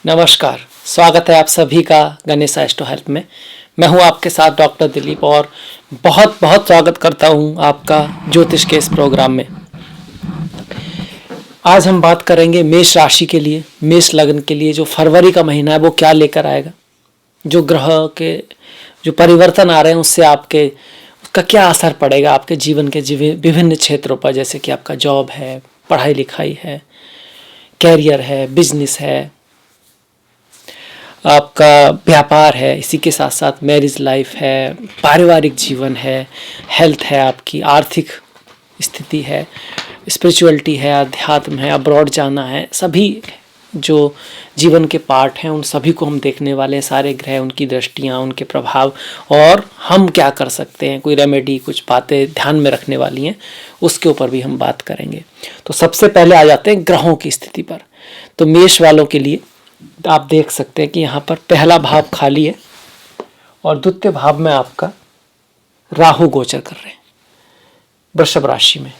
नमस्कार, स्वागत है आप सभी का गणेश एस्ट्रो हेल्प में। मैं हूं आपके साथ डॉक्टर दिलीप और बहुत बहुत स्वागत करता हूं आपका ज्योतिष के इस प्रोग्राम में। आज हम बात करेंगे मेष राशि के लिए, मेष लग्न के लिए जो फरवरी का महीना है वो क्या लेकर आएगा, जो ग्रह के जो परिवर्तन आ रहे हैं उससे आपके उसका क्या असर पड़ेगा आपके जीवन के विभिन्न क्षेत्रों पर, जैसे कि आपका जॉब है, पढ़ाई लिखाई है, कैरियर है, बिजनेस है, आपका व्यापार है, इसी के साथ साथ मैरिज लाइफ है, पारिवारिक जीवन है, हेल्थ है, आपकी आर्थिक स्थिति है, स्पिरिचुअलिटी है, अध्यात्म है, अब्रॉड जाना है, सभी जो जीवन के पार्ट हैं उन सभी को हम देखने वाले हैं। सारे ग्रह, उनकी दृष्टियाँ, उनके प्रभाव और हम क्या कर सकते हैं, कोई रेमेडी, कुछ बातें ध्यान में रखने वाली हैं, उसके ऊपर भी हम बात करेंगे। तो सबसे पहले आ जाते हैं ग्रहों की स्थिति पर। तो मेष वालों के लिए आप देख सकते हैं कि यहाँ पर पहला भाव खाली है और द्वितीय भाव में आपका राहु गोचर कर रहे हैं वृषभ राशि में।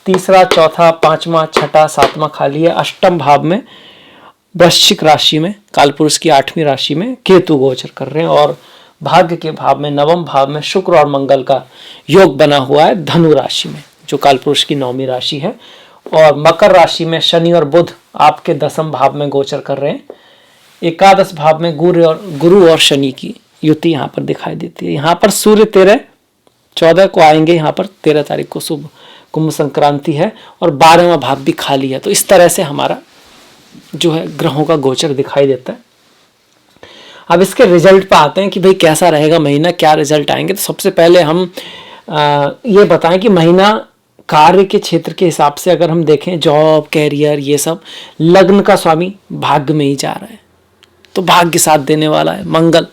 तीसरा, चौथा, पांचवा, छठा, सातवां खाली है। अष्टम भाव में वृश्चिक राशि में, कालपुरुष की 8वीं राशि में केतु गोचर कर रहे हैं और भाग्य के भाव में, नवम भाव में शुक्र और मंगल का योग बना हुआ है धनु राशि में, जो कालपुरुष की 9वीं राशि है। और मकर राशि में शनि और बुध आपके 10वें भाव में गोचर कर रहे हैं। एकादश भाव में गुरु और शनि की युति यहाँ पर दिखाई देती है। यहाँ पर सूर्य 14 को आएंगे, यहाँ पर 13 तारीख को शुभ कुंभ संक्रांति है और 12वां भाव भी खाली है। तो इस तरह से हमारा जो है ग्रहों का गोचर दिखाई देता है। अब इसके रिजल्ट पर आते हैं कि भाई कैसा रहेगा महीना, क्या रिजल्ट आएंगे। तो सबसे पहले हम ये बताएं कि महीना कार्य के क्षेत्र के हिसाब से अगर हम देखें, जॉब, कैरियर, ये सब, लग्न का स्वामी भाग्य में ही जा रहा है, तो भाग्य साथ देने वाला है। मंगल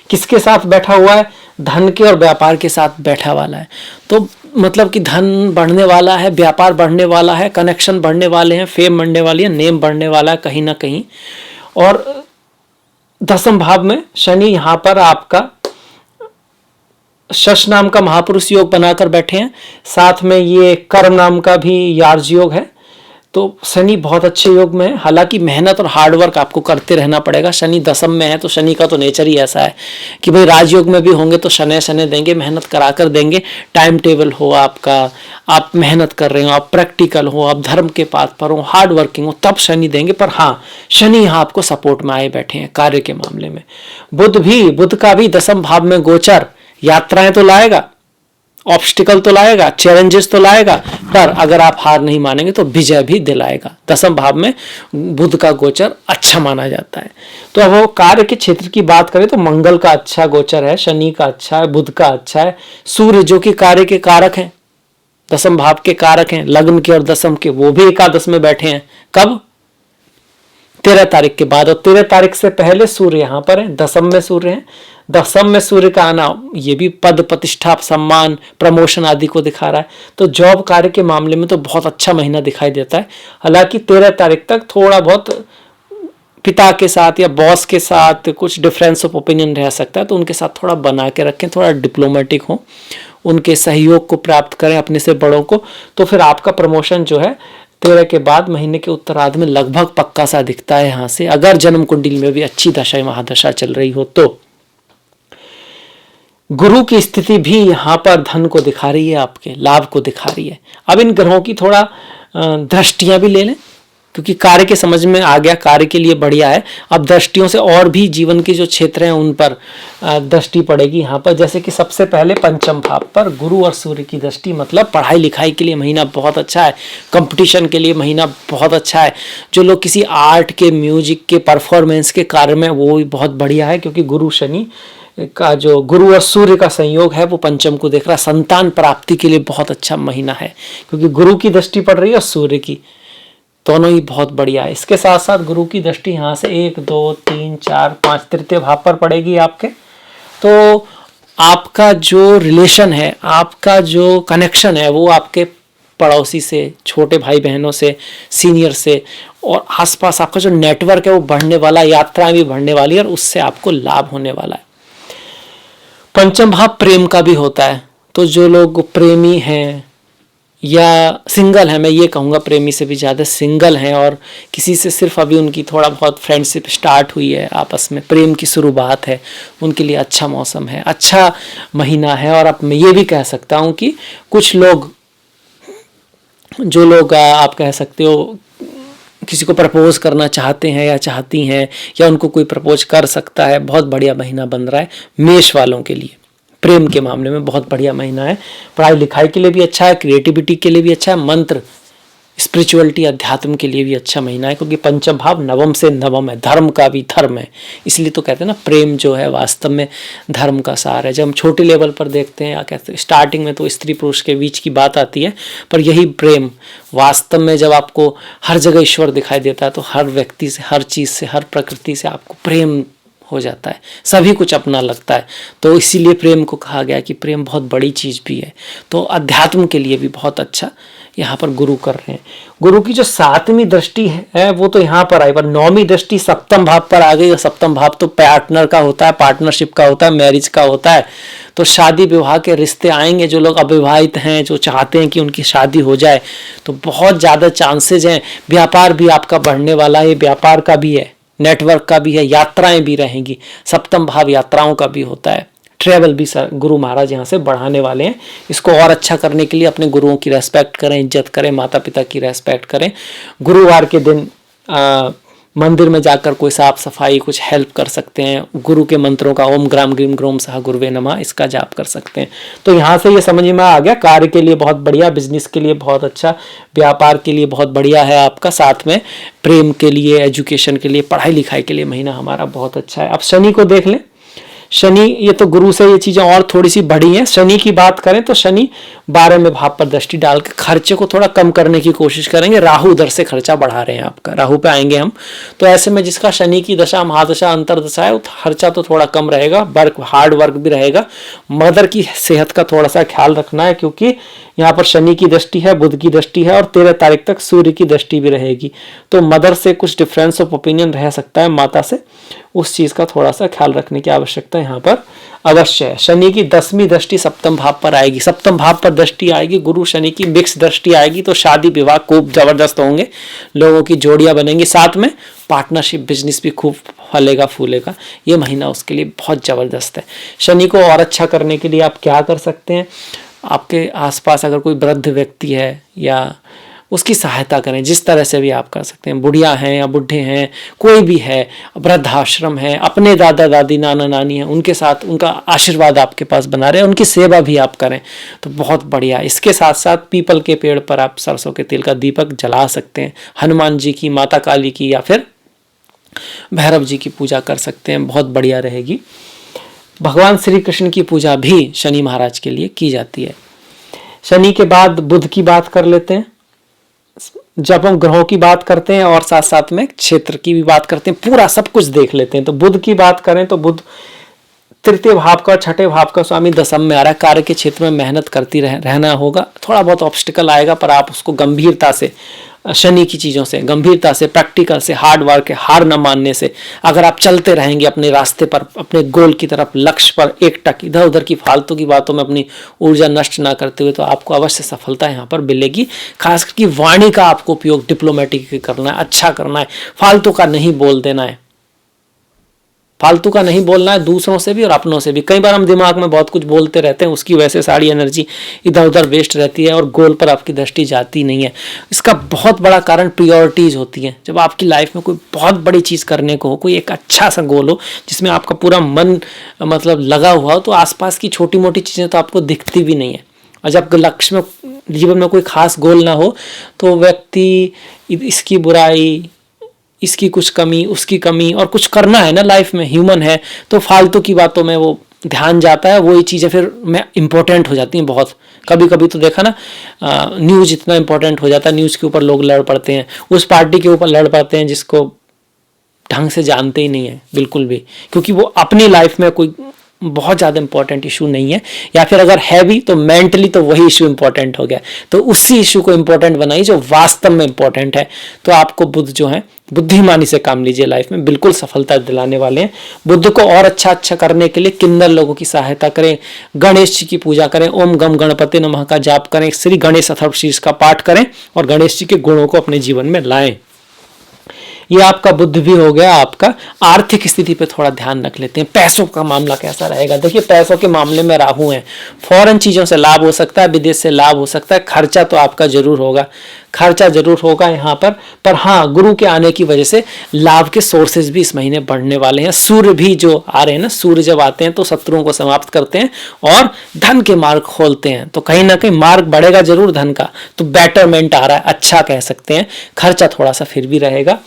किसके साथ बैठा हुआ है? धन के और व्यापार के साथ बैठा वाला है। तो मतलब कि धन बढ़ने वाला है, व्यापार बढ़ने वाला है, कनेक्शन बढ़ने वाले हैं, फेम बढ़ने वाली है, नेम बढ़ने वाला है कहीं ना कहीं। और 10वें भाव में शनि यहाँ पर आपका शश नाम का महापुरुष योग बनाकर बैठे हैं, साथ में ये कर्म नाम का भी यार्ज योग है। तो शनि बहुत अच्छे योग में है। हालांकि मेहनत और हार्डवर्क आपको करते रहना पड़ेगा। शनि 10वें में है तो शनि का तो नेचर ही ऐसा है कि भाई राजयोग में भी होंगे तो शनि शनि देंगे, मेहनत करा कर देंगे। टाइम टेबल हो आपका, आप मेहनत कर रहे हो, आप प्रैक्टिकल हो, आप धर्म के पाथ पर हो, हार्ड वर्किंग हो, तब शनि देंगे। पर हाँ, शनि यहाँ आपको सपोर्ट में आए बैठे हैं कार्य के मामले में। बुध का भी 10वें भाव में गोचर यात्राएं तो लाएगा, ऑब्स्टिकल तो लाएगा, चैलेंजेस तो लाएगा, पर अगर आप हार नहीं मानेंगे तो विजय भी दिलाएगा। 10वें भाव में बुध का गोचर अच्छा माना जाता है। तो अब वो कार्य के क्षेत्र की बात करें तो मंगल का अच्छा गोचर है, शनि का अच्छा है, बुध का अच्छा है। सूर्य जो कि कार्य के कारक हैं, 10वें भाव के कारक हैं, लग्न के और 10वें के, वो भी एकादश में बैठे हैं। कब? 13 तारीख के बाद। और 13 तारीख से पहले सूर्य यहाँ पर है, 10वें में सूर्य है। 10वें में सूर्य का आना ये भी पद, प्रतिष्ठा, सम्मान, प्रमोशन आदि को दिखा रहा है। तो जॉब कार्य के मामले में तो बहुत अच्छा महीना दिखाई देता है। हालांकि 13 तारीख तक थोड़ा बहुत पिता के साथ या बॉस के साथ कुछ डिफरेंस ऑफ ओपिनियन रह सकता है, तो उनके साथ थोड़ा बना के रखें, थोड़ा डिप्लोमेटिक हो, उनके सहयोग को प्राप्त करें अपने से बड़ों को। तो फिर आपका प्रमोशन जो है 13 के बाद महीने के उत्तरार्ध में लगभग पक्का सा दिखता है यहाँ से, अगर जन्म कुंडली में भी अच्छी दशा महादशा चल रही हो तो। गुरु की स्थिति भी यहाँ पर धन को दिखा रही है, आपके लाभ को दिखा रही है। अब इन ग्रहों की थोड़ा दृष्टियां भी ले लें, क्योंकि कार्य के समझ में आ गया, कार्य के लिए बढ़िया है। अब दृष्टियों से और भी जीवन के जो क्षेत्र हैं उन पर दृष्टि पड़ेगी यहाँ पर। जैसे कि सबसे पहले 5वें भाव पर गुरु और सूर्य की दृष्टि, मतलब पढ़ाई लिखाई के लिए महीना बहुत अच्छा है, कंपटीशन के लिए महीना बहुत अच्छा है। जो लोग किसी आर्ट के, म्यूजिक के, परफॉर्मेंस के कार्य में, वो भी बहुत बढ़िया है, क्योंकि गुरु शनि का जो गुरु और सूर्य का संयोग है वो 5वें को देख रहा है। संतान प्राप्ति के लिए बहुत अच्छा महीना है, क्योंकि गुरु की दृष्टि पड़ रही है और सूर्य की, दोनों ही बहुत बढ़िया है। इसके साथ साथ गुरु की दृष्टि यहाँ से 1, 2, 3, 4, 5 तृतीय भाव पर पड़ेगी आपके। तो आपका जो रिलेशन है, आपका जो कनेक्शन है, वो आपके पड़ोसी से, छोटे भाई बहनों से, सीनियर से और आसपास आपका जो नेटवर्क है वो बढ़ने वाला, यात्राएं भी बढ़ने वाली है और उससे आपको लाभ होने वाला है। 5वां भाव प्रेम का भी होता है, तो जो लोग प्रेमी हैं या सिंगल है, मैं ये कहूँगा प्रेमी से भी ज़्यादा सिंगल हैं और किसी से सिर्फ अभी उनकी थोड़ा बहुत फ्रेंडशिप स्टार्ट हुई है, आपस में प्रेम की शुरुआत है, उनके लिए अच्छा मौसम है, अच्छा महीना है। और अब मैं ये भी कह सकता हूँ कि कुछ लोग, जो लोग आप कह सकते हो किसी को प्रपोज करना चाहते हैं या चाहती हैं, या उनको कोई प्रपोज कर सकता है, बहुत बढ़िया महीना बन रहा है मेष वालों के लिए। प्रेम के मामले में बहुत बढ़िया महीना है, पढ़ाई लिखाई के लिए भी अच्छा है, क्रिएटिविटी के लिए भी अच्छा है, मंत्र स्पिरिचुअलिटी अध्यात्म के लिए भी अच्छा महीना है, क्योंकि पंचम भाव नवम से नवम है, धर्म का भी धर्म है। इसलिए तो कहते हैं ना, प्रेम जो है वास्तव में धर्म का सार है। जब हम छोटे लेवल पर देखते हैं, या कहते हैं स्टार्टिंग में तो स्त्री पुरुष के बीच की बात आती है, पर यही प्रेम वास्तव में जब आपको हर जगह ईश्वर दिखाई देता है, तो हर व्यक्ति से, हर चीज़ से, हर प्रकृति से आपको प्रेम हो जाता है, सभी कुछ अपना लगता है। तो इसीलिए प्रेम को कहा गया कि प्रेम बहुत बड़ी चीज़ भी है। तो अध्यात्म के लिए भी बहुत अच्छा यहाँ पर गुरु कर रहे हैं। गुरु की जो 7वीं दृष्टि है वो तो यहाँ पर आई, पर 9वीं दृष्टि सप्तम भाव पर आ गई। सप्तम भाव तो पार्टनर का होता है, पार्टनरशिप का होता है, मैरिज का होता है। तो शादी विवाह के रिश्ते आएंगे। जो लोग अविवाहित हैं, जो चाहते हैं कि उनकी शादी हो जाए, तो बहुत ज़्यादा चांसेज हैं। व्यापार भी आपका बढ़ने वाला है, व्यापार का भी है, नेटवर्क का भी है, यात्राएं भी रहेंगी। सप्तम भाव यात्राओं का भी होता है, ट्रैवल भी सर गुरु महाराज यहाँ से बढ़ाने वाले हैं। इसको और अच्छा करने के लिए अपने गुरुओं की रेस्पेक्ट करें, इज्जत करें, माता पिता की रेस्पेक्ट करें। गुरुवार के दिन मंदिर में जाकर कोई साफ सफाई, कुछ हेल्प कर सकते हैं। गुरु के मंत्रों का ओम ग्राम ग्रीम ग्रोम सह गुरुवे नमः, इसका जाप कर सकते हैं। तो यहाँ से ये समझ में आ गया, कार्य के लिए बहुत बढ़िया, बिजनेस के लिए बहुत अच्छा, व्यापार के लिए बहुत बढ़िया है आपका, साथ में प्रेम के लिए, एजुकेशन के लिए, पढ़ाई लिखाई के लिए महीना हमारा बहुत अच्छा है। अब शनि को देख लें। शनि, ये तो गुरु से ये चीज़ें और थोड़ी सी बढ़ी हैं। शनि की बात करें तो शनि 12वें भाव पर दृष्टि डाल के खर्चे को थोड़ा कम करने की कोशिश करेंगे। राहु उधर से खर्चा बढ़ा रहे हैं आपका, राहु पे आएंगे हम। तो ऐसे में जिसका शनि की दशा, महादशा, अंतरदशा है, खर्चा तो थोड़ा कम रहेगा, वर्क, हार्ड वर्क भी रहेगा। मदर की सेहत का थोड़ा सा ख्याल रखना है, क्योंकि यहाँ पर शनि की दृष्टि है, बुध की दृष्टि है, और 13 तारीख तक सूर्य की दृष्टि भी रहेगी। तो मदर से कुछ डिफरेंस ऑफ ओपिनियन रह सकता है, माता से, उस चीज़ का थोड़ा सा ख्याल रखने की आवश्यकता यहाँ पर अवश्य है। शनि की 10वीं दृष्टि सप्तम भाव पर आएगी। सप्तम भाव पर दृष्टि आएगी, गुरु शनि की मिक्स दृष्टि आएगी, तो शादी विवाह खूब जबरदस्त होंगे, लोगों की जोड़ियां बनेंगी, साथ में पार्टनरशिप बिजनेस भी खूब फलेगा फूलेगा। ये महीना उसके लिए बहुत जबरदस्त है। शनि को और अच्छा करने के लिए आप क्या कर सकते हैं? आपके आसपास अगर कोई वृद्ध व्यक्ति है, या उसकी सहायता करें, जिस तरह से भी आप कर सकते हैं। बुढ़िया हैं या बुढ़े हैं, कोई भी है, वृद्धाश्रम है, अपने दादा दादी, नाना नानी हैं, उनके साथ उनका आशीर्वाद आपके पास बना रहे हैं, उनकी सेवा भी आप करें तो बहुत बढ़िया। इसके साथ साथ पीपल के पेड़ पर आप सरसों के तेल का दीपक जला सकते हैं। हनुमान जी की, माता काली की, या फिर भैरव जी की पूजा कर सकते हैं, बहुत बढ़िया रहेगी। भगवान श्री कृष्ण की पूजा भी शनि महाराज के लिए की जाती है। शनि के बाद बुध की बात कर लेते हैं। जब हम ग्रहों की बात करते हैं और साथ साथ में क्षेत्र की भी बात करते हैं, पूरा सब कुछ देख लेते हैं। तो बुध की बात करें तो बुध तृतीय भाव का, छठे भाव का स्वामी दशम में आ रहा है। कार्य के क्षेत्र में मेहनत करती रहना होगा, थोड़ा बहुत ऑब्स्टिकल आएगा, पर आप उसको गंभीरता से, शनि की चीज़ों से, गंभीरता से, प्रैक्टिकल से, हार्ड वर्क है, हार न मानने से अगर आप चलते रहेंगे अपने रास्ते पर, अपने गोल की तरफ, लक्ष्य पर एकटक, इधर उधर की फालतू की बातों में अपनी ऊर्जा नष्ट ना करते हुए, तो आपको अवश्य सफलता यहाँ पर मिलेगी। खास करके वाणी का आपको उपयोग डिप्लोमेटिक करना है, अच्छा करना है, फालतू का नहीं बोल देना है, फालतू का नहीं बोलना है, दूसरों से भी और अपनों से भी। कई बार हम दिमाग में बहुत कुछ बोलते रहते हैं, उसकी वजह से सारी एनर्जी इधर उधर वेस्ट रहती है और गोल पर आपकी दृष्टि जाती नहीं है। इसका बहुत बड़ा कारण प्रायोरिटीज होती हैं। जब आपकी लाइफ में कोई बहुत बड़ी चीज़ करने को हो, कोई एक अच्छा सा गोल हो जिसमें आपका पूरा मन मतलब लगा हुआ हो, तो आसपास की छोटी मोटी चीज़ें तो आपको दिखती भी नहीं है। और जब लक्ष्य में, जीवन में कोई खास गोल ना हो, तो व्यक्ति इसकी बुराई, इसकी कुछ कमी, उसकी कमी, और कुछ करना है ना लाइफ में, ह्यूमन है, तो फालतू की बातों में वो ध्यान जाता है। वही चीज़ें फिर में इम्पोर्टेंट हो जाती हैं बहुत। कभी कभी तो देखा ना, न्यूज़ इतना इम्पोर्टेंट हो जाता है, न्यूज़ के ऊपर लोग लड़ पड़ते हैं, उस पार्टी के ऊपर लड़ पड़ते हैं जिसको ढंग से जानते ही नहीं है बिल्कुल भी, क्योंकि वो अपनी लाइफ में कोई बहुत ज़्यादा इंपॉर्टेंट इशू नहीं है, या फिर अगर है भी तो मेंटली तो वही इशू इंपॉर्टेंट हो गया। तो उसी इशू को इंपॉर्टेंट बनाइए जो वास्तव में इंपॉर्टेंट है। तो आपको बुध जो है, बुद्धिमानी से काम लीजिए, लाइफ में बिल्कुल सफलता दिलाने वाले हैं। बुद्ध को और अच्छा करने के लिए किन्नर लोगों की सहायता करें, गणेश जी की पूजा करें, ओम गम गणपति नमः का जाप करें, श्री गणेश अथर्वशीर्ष का पाठ करें और गणेश जी के गुणों को अपने जीवन में लाएं। ये आपका बुद्ध भी हो गया। आपका आर्थिक स्थिति पे थोड़ा ध्यान रख लेते हैं। पैसों का मामला कैसा रहेगा? देखिए, पैसों के मामले में राहु है, फॉरेन चीजों से लाभ हो सकता है, विदेश से लाभ हो सकता है, खर्चा तो आपका जरूर होगा, खर्चा जरूर होगा यहाँ पर हाँ, गुरु के आने की वजह से लाभ के सोर्सेज भी इस महीने बढ़ने वाले हैं। सूर्य भी जो आ रहे हैं ना, सूर्य जब आते हैं तो शत्रुओं को समाप्त करते हैं और धन के मार्ग खोलते हैं। तो कहीं ना कहीं मार्ग बढ़ेगा जरूर धन का, तो बेटरमेंट आ रहा है, अच्छा कह सकते हैं। खर्चा थोड़ा सा फिर भी रहेगा।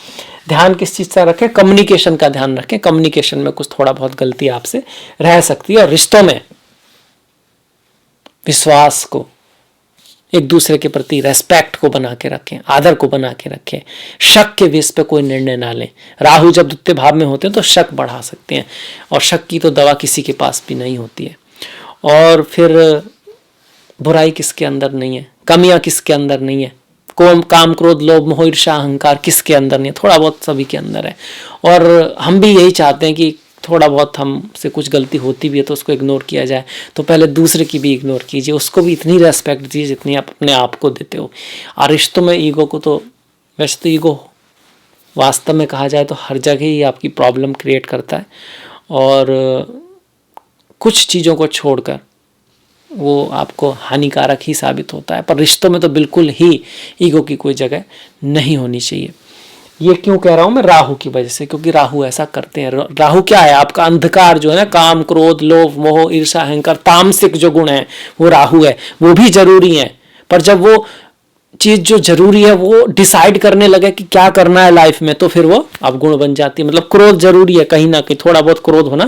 ध्यान किस चीज से रखें? कम्युनिकेशन का ध्यान रखें। कम्युनिकेशन में कुछ थोड़ा बहुत गलती आपसे रह सकती है। और रिश्तों में विश्वास को, एक दूसरे के प्रति रेस्पेक्ट को बना के रखें, आदर को बना के रखें। शक के बेस पे कोई निर्णय ना लें। राहु जब द्वितीय भाव में होते हैं तो शक बढ़ा सकते हैं, और शक की तो दवा किसी के पास भी नहीं होती है। और फिर बुराई किसके अंदर नहीं है, कमियां किसके अंदर नहीं है, काम क्रोध लोभ मोह ईर्ष्या अहंकार किसके अंदर नहीं है? थोड़ा बहुत सभी के अंदर है। और हम भी यही चाहते हैं कि थोड़ा बहुत हमसे कुछ गलती होती भी है तो उसको इग्नोर किया जाए। तो पहले दूसरे की भी इग्नोर कीजिए, उसको भी इतनी रेस्पेक्ट दीजिए जितनी आप अपने आप को देते हो। और रिश्तों में ईगो को तो, वैसे तो ईगो वास्तव में कहा जाए तो हर जगह ही आपकी प्रॉब्लम क्रिएट करता है, और कुछ चीज़ों को छोड़कर वो आपको हानिकारक ही साबित होता है। पर रिश्तों में तो बिल्कुल ही ईगो की कोई जगह नहीं होनी चाहिए। ये क्यों कह रहा हूं मैं? राहु की वजह से, क्योंकि राहु ऐसा करते हैं। राहु क्या है? आपका अंधकार जो है ना, काम क्रोध लोभ मोह ईर्ष्या अहंकार, तामसिक जो गुण है वो राहु है। वो भी जरूरी है, पर जब वो चीज जो जरूरी है वो डिसाइड करने लगे कि क्या करना है लाइफ में, तो फिर वो अवगुण बन जाती है। मतलब क्रोध जरूरी है, कहीं ना कहीं थोड़ा बहुत क्रोध होना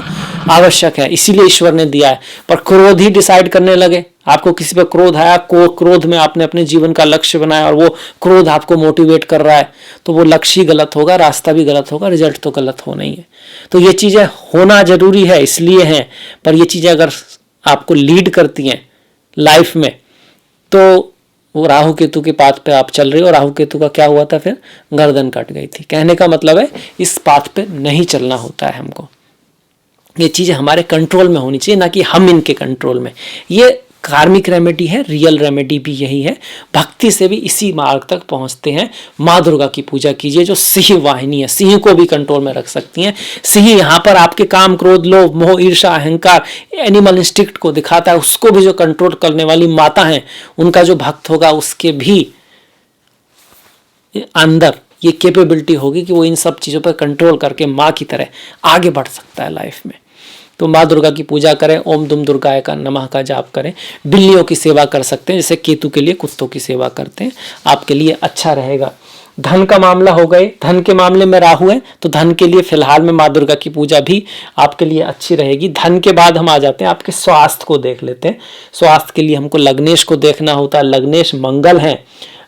आवश्यक है, इसीलिए ईश्वर ने दिया है। पर क्रोध ही डिसाइड करने लगे, आपको किसी पे क्रोध आया, क्रोध में आपने अपने जीवन का लक्ष्य बनाया और वो क्रोध आपको मोटिवेट कर रहा है, तो वो लक्ष्य ही गलत होगा, रास्ता भी गलत होगा, रिजल्ट तो गलत होना ही है। तो ये चीजें होना जरूरी है, इसलिए है। पर ये चीजें अगर आपको लीड करती हैं लाइफ में, तो वो राहु केतु के पाथ पे आप चल रहे हो। राहु केतु का क्या हुआ था? फिर गर्दन कट गई थी। कहने का मतलब है इस पाथ पे नहीं चलना होता है हमको। ये चीजें हमारे कंट्रोल में होनी चाहिए, ना कि हम इनके कंट्रोल में। ये कार्मिक रेमेडी है, रियल रेमेडी भी यही है। भक्ति से भी इसी मार्ग तक पहुंचते हैं। माँ दुर्गा की पूजा कीजिए, जो सिंह वाहिनी है, सिंह को भी कंट्रोल में रख सकती हैं। सिंह यहाँ पर आपके काम क्रोध लोभ मोह ईर्ष्या अहंकार एनिमल इंस्टिंक्ट को दिखाता है, उसको भी जो कंट्रोल करने वाली माता है, उनका जो भक्त होगा उसके भी अंदर ये कैपेबिलिटी होगी कि वो इन सब चीज़ों पर कंट्रोल करके माँ की तरह आगे बढ़ सकता है लाइफ में। तो माँ दुर्गा की पूजा करें, ओम दुम दुर्गाय का नमः का जाप करें। बिल्लियों की सेवा कर सकते हैं, जैसे केतु के लिए कुत्तों की सेवा करते हैं, आपके लिए अच्छा रहेगा। धन का मामला हो गए, धन के मामले में राहु है, तो धन के लिए फिलहाल में माँ दुर्गा की पूजा भी आपके लिए अच्छी रहेगी। धन के बाद हम आ जाते हैं आपके स्वास्थ्य को देख लेते हैं। स्वास्थ्य के लिए हमको लग्नेश को देखना होता है। लग्नेश मंगल है,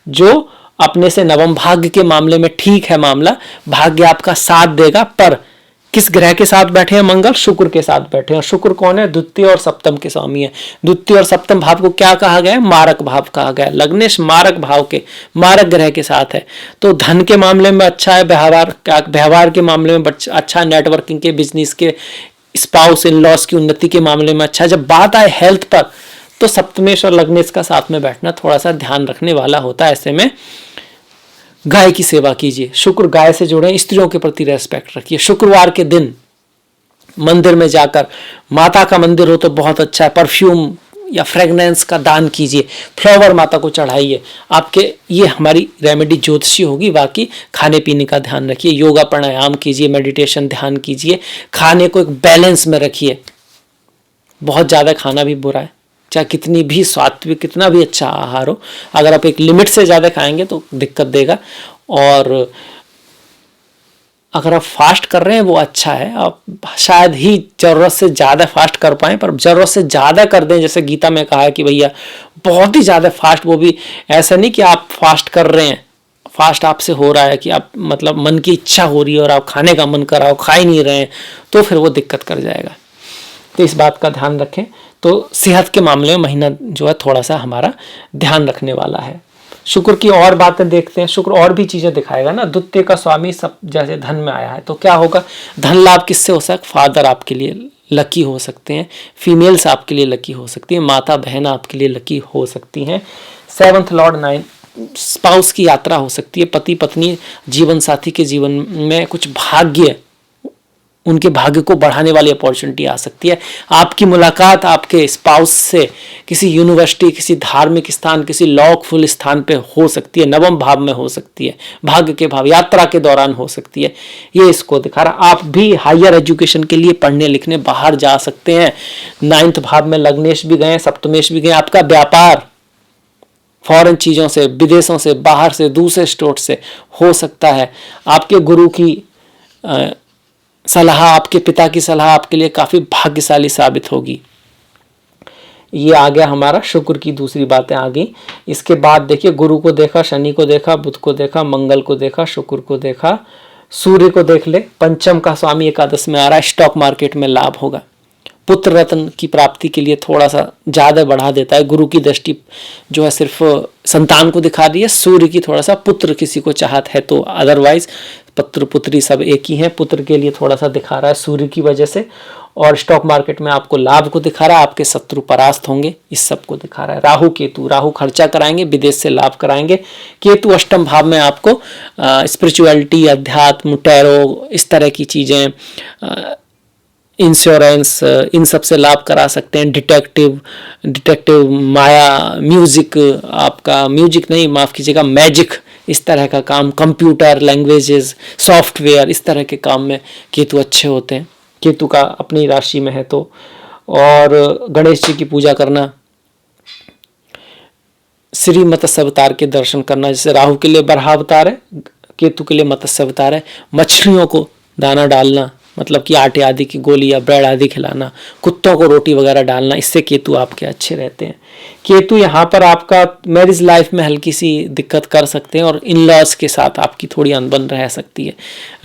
जो अपने से नवम भाग्य के मामले में ठीक है मामला, भाग्य आपका साथ देगा। पर किस ग्रह के साथ बैठे हैं? मंगल शुक्र के साथ बैठे हैं। शुक्र कौन है? द्वितीय और सप्तम के स्वामी है। द्वितीय और सप्तम भाव को क्या कहा गया है? मारक भाव कहा गया है। लग्नेश मारक भाव के, मारक ग्रह के साथ है, तो धन के मामले में अच्छा है, व्यवहार के मामले में अच्छा, नेटवर्किंग के, बिजनेस के, स्पाउस इन लॉस की उन्नति के मामले में अच्छा। जब बात आए हेल्थ पर, तो सप्तमेश और लग्नेश का साथ में बैठना थोड़ा सा ध्यान रखने वाला होता है। ऐसे में गाय की सेवा कीजिए, शुक्र गाय से जुड़े, स्त्रियों के प्रति रेस्पेक्ट रखिए। शुक्रवार के दिन मंदिर में जाकर, माता का मंदिर हो तो बहुत अच्छा है, परफ्यूम या फ्रेगनेंस का दान कीजिए, फ्लावर माता को चढ़ाइए। आपके ये हमारी रेमेडी ज्योतिषी होगी। बाकी खाने पीने का ध्यान रखिए, योगा प्राणायाम कीजिए, मेडिटेशन ध्यान कीजिए, खाने को एक बैलेंस में रखिए। बहुत ज़्यादा खाना भी बुरा है, चाहे कितनी भी सात्विक, कितना भी अच्छा आहार हो, अगर आप एक लिमिट से ज़्यादा खाएंगे तो दिक्कत देगा। और अगर आप फास्ट कर रहे हैं वो अच्छा है, आप शायद ही ज़रूरत से ज़्यादा फास्ट कर पाएँ, पर ज़रूरत से ज़्यादा कर दें। जैसे गीता में कहा है कि भैया बहुत ही ज़्यादा फास्ट, वो भी ऐसा नहीं कि आप फास्ट कर रहे हैं, फास्ट आपसे हो रहा है कि आप मतलब मन की इच्छा हो रही है और आप खाने का मन कर रहा हो, खा ही नहीं रहे हैं, तो फिर वो दिक्कत कर जाएगा। तो इस बात का ध्यान रखें। तो सेहत के मामले में महीना जो है थोड़ा सा हमारा ध्यान रखने वाला है। शुक्र की और बातें देखते हैं। शुक्र और भी चीजें दिखाएगा ना। द्वितीय का स्वामी सब जैसे धन में आया है तो क्या होगा, धन लाभ किससे हो सकता है, फादर आपके लिए लकी हो सकते हैं, फीमेल्स आपके लिए लकी हो सकती है, माता बहन आपके लिए लकी हो सकती हैं। 7th लॉर्ड 9 स्पाउस की यात्रा हो सकती है। पति पत्नी जीवन साथी के जीवन में कुछ भाग्य, उनके भाग्य को बढ़ाने वाली अपॉर्चुनिटी आ सकती है। आपकी मुलाकात आपके स्पाउस से किसी यूनिवर्सिटी, किसी धार्मिक स्थान, किसी लॉकफुल स्थान पे हो सकती है, नवम भाव में हो सकती है, भाग्य के भाव, यात्रा के दौरान हो सकती है। ये इसको दिखा रहा। आप भी हायर एजुकेशन के लिए पढ़ने लिखने बाहर जा सकते हैं। 9th भाव में लग्नेश भी गए, सप्तमेश भी गए। आपका व्यापार फॉरेन चीजों से, विदेशों से, बाहर से, दूसरे स्टेट से हो सकता है। आपके गुरु की सलाह, आपके पिता की सलाह आपके लिए काफी भाग्यशाली साबित होगी। ये आ गया हमारा शुक्र की दूसरी बातें आ गई। इसके बाद देखिए, गुरु को देखा, शनि को देखा, बुध को देखा, मंगल को देखा, शुक्र को देखा, सूर्य को देख ले। पंचम का स्वामी एकादश में आ रहा है। स्टॉक मार्केट में लाभ होगा। पुत्र रत्न की प्राप्ति के लिए थोड़ा सा ज्यादा बढ़ा देता है। गुरु की दृष्टि जो है सिर्फ संतान को दिखा रही है, सूर्य की थोड़ा सा पुत्र किसी को चाहत है तो, अदरवाइज पुत्र पुत्री सब एक ही हैं। पुत्र के लिए थोड़ा सा दिखा रहा है सूर्य की वजह से। और स्टॉक मार्केट में आपको लाभ को दिखा रहा है, आपके शत्रु परास्त होंगे, इस सब को दिखा रहा है। राहु केतु, राहु खर्चा कराएंगे, विदेश से लाभ कराएंगे। केतु अष्टम भाव में आपको स्पिरिचुअलिटी, अध्यात्म, टैरो, इस तरह की चीजें, इंश्योरेंस, इन सब से लाभ करा सकते हैं। डिटेक्टिव, माया, म्यूजिक, आपका म्यूजिक नहीं, माफ कीजिएगा, मैजिक, इस तरह का काम, कंप्यूटर, लैंग्वेजेस, सॉफ्टवेयर, इस तरह के काम में केतु अच्छे होते हैं। केतु का अपनी राशि में है तो। और गणेश जी की पूजा करना, श्री मत्स्य अवतार के दर्शन करना, जैसे राहु के लिए बराह अवतार है, केतु के लिए मत्स्य अवतार है। मछलियों को दाना डालना, मतलब कि आटे आदि की गोली या ब्रेड आदि खिलाना, कुत्तों को रोटी वगैरह डालना, इससे केतु आपके अच्छे रहते हैं। केतु यहाँ पर आपका मैरिज लाइफ में हल्की सी दिक्कत कर सकते हैं और इन लॉज के साथ आपकी थोड़ी अनबन रह सकती है।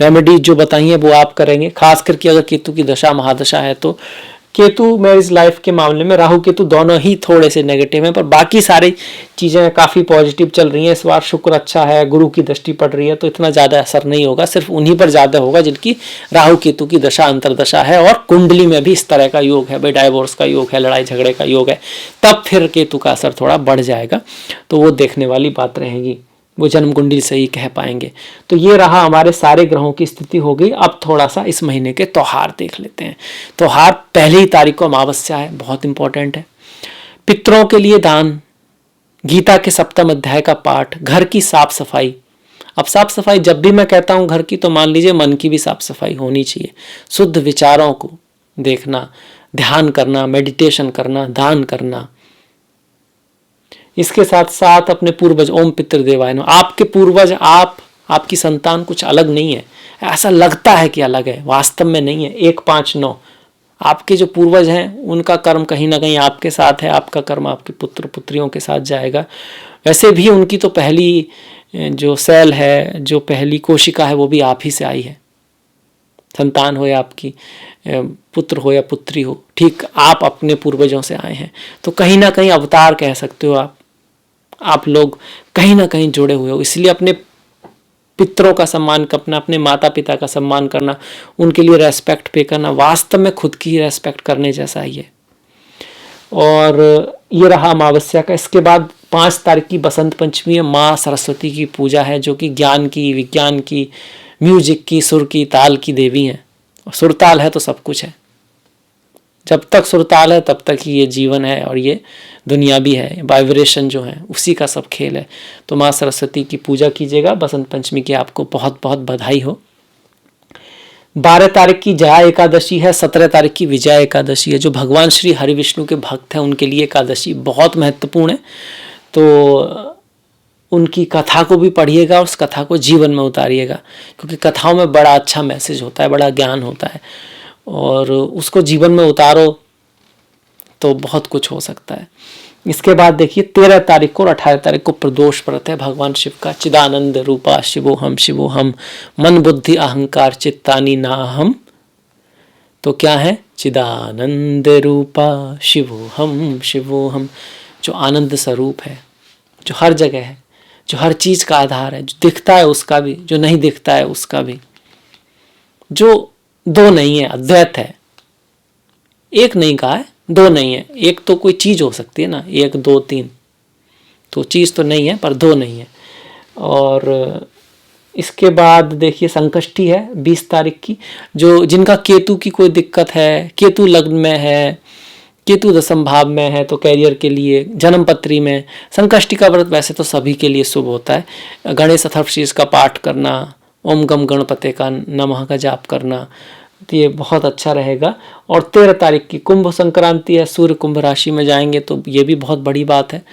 रेमेडीज जो बताई है वो आप करेंगे, खास करके अगर केतु की दशा महादशा है तो। केतु मैरिज लाइफ के मामले में राहु केतु दोनों ही थोड़े से नेगेटिव हैं, पर बाकी सारी चीज़ें काफ़ी पॉजिटिव चल रही हैं। इस बार शुक्र अच्छा है, गुरु की दृष्टि पड़ रही है, तो इतना ज़्यादा असर नहीं होगा। सिर्फ उन्हीं पर ज़्यादा होगा जिनकी राहु केतु की दशा अंतरदशा है और कुंडली में भी इस तरह का योग है, भाई डाइवोर्स का योग है, लड़ाई झगड़े का योग है, तब फिर केतु का असर थोड़ा बढ़ जाएगा। तो वो देखने वाली बात रहेगी, वो जन्म कुंडली से ही कह पाएंगे। तो ये रहा हमारे सारे ग्रहों की स्थिति हो गई। अब थोड़ा सा इस महीने के त्योहार देख लेते हैं। त्योहार 1 तारीख को अमावस्या है, बहुत इंपॉर्टेंट है। पितरों के लिए दान, गीता के 7वें अध्याय का पाठ, घर की साफ सफाई। अब साफ सफाई जब भी मैं कहता हूं घर की, तो मान लीजिए मन की भी साफ सफाई होनी चाहिए। शुद्ध विचारों को देखना, ध्यान करना, मेडिटेशन करना, दान करना। इसके साथ साथ अपने पूर्वज, ओम पितृदेवाय नमः। आपके पूर्वज, आपकी संतान कुछ अलग नहीं है। ऐसा लगता है कि अलग है, वास्तव में नहीं है। 159 आपके जो पूर्वज हैं उनका कर्म कहीं ना कहीं आपके साथ है, आपका कर्म आपके पुत्र पुत्रियों के साथ जाएगा। वैसे भी उनकी तो पहली जो सेल है, जो पहली कोशिका है, वो भी आप ही से आई है। संतान हो या आपकी पुत्र हो या पुत्री हो, ठीक आप अपने पूर्वजों से आए हैं। तो कहीं ना कहीं अवतार कह सकते हो आप लोग कहीं ना कहीं जुड़े हुए हो। इसलिए अपने पितरों का सम्मान करना, अपने माता पिता का सम्मान करना, उनके लिए रेस्पेक्ट पे करना, वास्तव में खुद की रेस्पेक्ट करने जैसा ही है। और ये रहा अमावस्या का। इसके बाद 5 तारीख की बसंत पंचमी है, माँ सरस्वती की पूजा है, जो कि ज्ञान की, विज्ञान की, म्यूजिक की, सुर की, ताल की देवी हैं। सुरताल है तो सब कुछ है। जब तक सुरताल है तब तक ही ये जीवन है और ये दुनिया भी है। वाइब्रेशन जो है उसी का सब खेल है। तो माँ सरस्वती की पूजा कीजिएगा। बसंत पंचमी की आपको बहुत बहुत बधाई हो। 12 तारीख की जया एकादशी है, 17 तारीख की विजया एकादशी है। जो भगवान श्री हरि विष्णु के भक्त हैं उनके लिए एकादशी बहुत महत्वपूर्ण है। तो उनकी कथा को भी पढ़िएगा और उस कथा को जीवन में उतारिएगा, क्योंकि कथाओं में बड़ा अच्छा मैसेज होता है, बड़ा ज्ञान होता है, और उसको जीवन में उतारो तो बहुत कुछ हो सकता है। इसके बाद देखिए 13 तारीख को और 18 तारीख को प्रदोष व्रत है भगवान शिव का। चिदानंद रूपा शिवोहम शिवोहम मन बुद्धि अहंकार चित्तानी नाहम। तो क्या है? चिदानंद रूपा शिवोहम शिवोहम, जो आनंद स्वरूप है, जो हर जगह है, जो हर चीज का आधार है, जो दिखता है उसका भी, जो नहीं दिखता है उसका भी, जो दो नहीं है, अद्वैत है। एक नहीं कहा है, दो नहीं है। एक तो कोई चीज हो सकती है ना, एक दो तीन, तो चीज तो नहीं है, पर दो नहीं है। और इसके बाद देखिए संकष्टी है 20 तारीख की, जो जिनका केतु की कोई दिक्कत है, केतु लग्न में है, केतु दशम भाव में है, तो कैरियर के लिए जन्म पत्री में संकष्टी का व्रत वैसे तो सभी के लिए शुभ होता है। गणेश अथर्वशीष का पाठ करना, ओम गम गणपते का नमः का जाप करना, तो ये बहुत अच्छा रहेगा। और 13 तारीख की कुंभ संक्रांति है, सूर्य कुंभ राशि में जाएंगे, तो ये भी बहुत बड़ी बात है।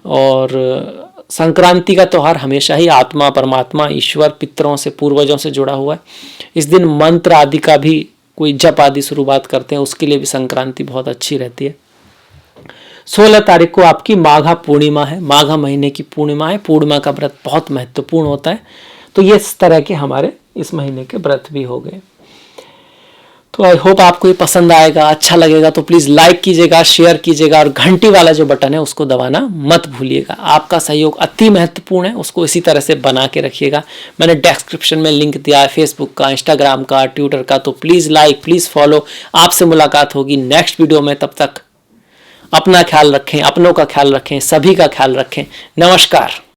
और संक्रांति का त्यौहार हमेशा ही आत्मा, परमात्मा, ईश्वर, पितरों से, पूर्वजों से जुड़ा हुआ है। इस दिन मंत्र आदि का भी कोई जप आदि शुरुआत करते हैं, उसके लिए भी संक्रांति बहुत अच्छी रहती है। 16 तारीख को आपकी माघा पूर्णिमा है, माघा महीने की पूर्णिमा है। पूर्णिमा का व्रत बहुत महत्वपूर्ण होता है। तो ये इस तरह के हमारे इस महीने के व्रत भी हो गए। तो आई होप आपको ये पसंद आएगा, अच्छा लगेगा। तो प्लीज़ लाइक कीजिएगा, शेयर कीजिएगा, और घंटी वाला जो बटन है उसको दबाना मत भूलिएगा। आपका सहयोग अति महत्वपूर्ण है, उसको इसी तरह से बना के रखिएगा। मैंने डिस्क्रिप्शन में लिंक दिया है फेसबुक का, इंस्टाग्राम का, ट्विटर का, तो प्लीज़ लाइक, प्लीज़ फॉलो। आपसे मुलाकात होगी नेक्स्ट वीडियो में। तब तक अपना ख्याल रखें, अपनों का ख्याल रखें, सभी का ख्याल रखें। नमस्कार।